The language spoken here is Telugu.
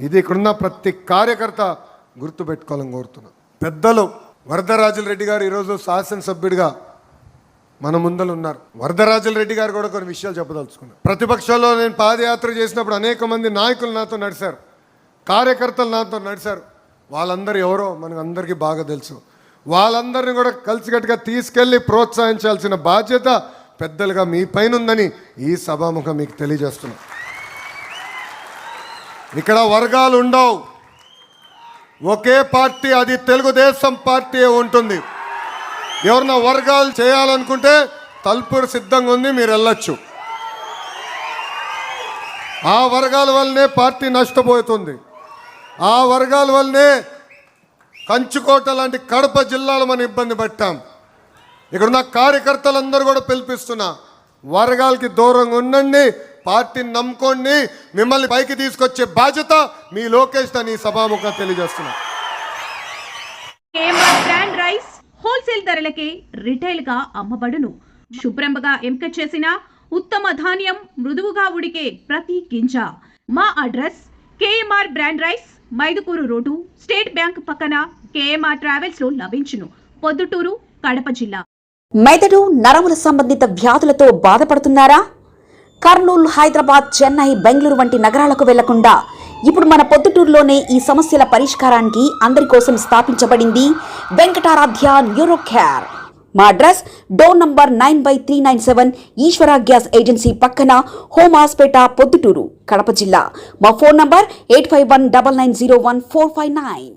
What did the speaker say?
ఇది ఇక్కడున్న ప్రతి కార్యకర్త గుర్తుపెట్టుకోవాలని కోరుతున్నా. పెద్దలు వరదరాజుల రెడ్డి గారు ఈరోజు శాసనసభ్యుడిగా మన ముందలు ఉన్నారు. వరదరాజుల రెడ్డి గారు కూడా కొన్ని విషయాలు చెప్పదలుచుకున్నారు. ప్రతిపక్షంలో నేను పాదయాత్ర చేసినప్పుడు అనేక మంది నాయకులు నాతో నడిచారు, కార్యకర్తలు నాతో నడిచారు. వాళ్ళందరూ ఎవరో మనకు అందరికీ బాగా తెలుసు. వాళ్ళందరినీ కూడా కలిసికట్టుగా తీసుకెళ్ళి ప్రోత్సహించాల్సిన బాధ్యత పెద్దలుగా మీ పైన ఉందని ఈ సభాముఖం మీకు తెలియజేస్తున్నా. ఇక్కడ వర్గాలు ఉండవు, ఒకే పార్టీ, అది తెలుగుదేశం పార్టీ ఉంటుంది. ఎవరన్నా వర్గాలు చేయాలనుకుంటే తలుపు సిద్ధంగా ఉంది, మీరు వెళ్ళొచ్చు. ఆ వర్గాల వల్లనే పార్టీ నష్టపోతుంది. ఆ వర్గాల వల్లనే కంచుకోట లాంటి కడప జిల్లాలో మనం ఇబ్బంది పట్టాం. ఇక్కడున్న కార్యకర్తలందరూ కూడా పిలిపిస్తున్నా, వర్గాలకి దూరంగా ఉండండి, పార్టీని నమ్ముకోండి, మిమ్మల్ని పైకి తీసుకొచ్చే బాధ్యత మీ లోకేష్ అని సభాముఖంగా తెలియజేస్తున్నా. బ్రాండ్ రైస్ హోల్సేల్ ధరలకే రిటైల్ గా అమ్మబడును. శుభ్రంగా ఎంపిక చేసిన ఉత్తమ ధాన్యం మృదువుగా ఉడికే ప్రతి గింజ. మా address KMR brand rice, Mydukur road, state bank పక్కన, కేఎంఆర్ ట్రావెల్స్ లో లభించును. పొద్దుటూరు, కడప జిల్లా. మెదడు నరముల సంబంధిత వ్యాధులతో బాధపడుతున్నారా? కర్నూలు, హైదరాబాద్, చెన్నై, బెంగళూరు వంటి నగరాలకు వెళ్లకుండా ఇప్పుడు మన పొద్దుటూరులోనే ఈ సమస్యల పరిష్కారానికి అందరి కోసం స్థాపించబడింది వెంకటారాధ్య న్యూరో కేర్. మా అడ్రస్ డోర్ నంబర్ 9/397 ఈశ్వర గ్యాస్ ఏజెన్సీ పక్కన, హోమ్ హాస్పేట, పొద్దుటూరు, కడప జిల్లా. మా ఫోన్ నంబర్ 8519901459.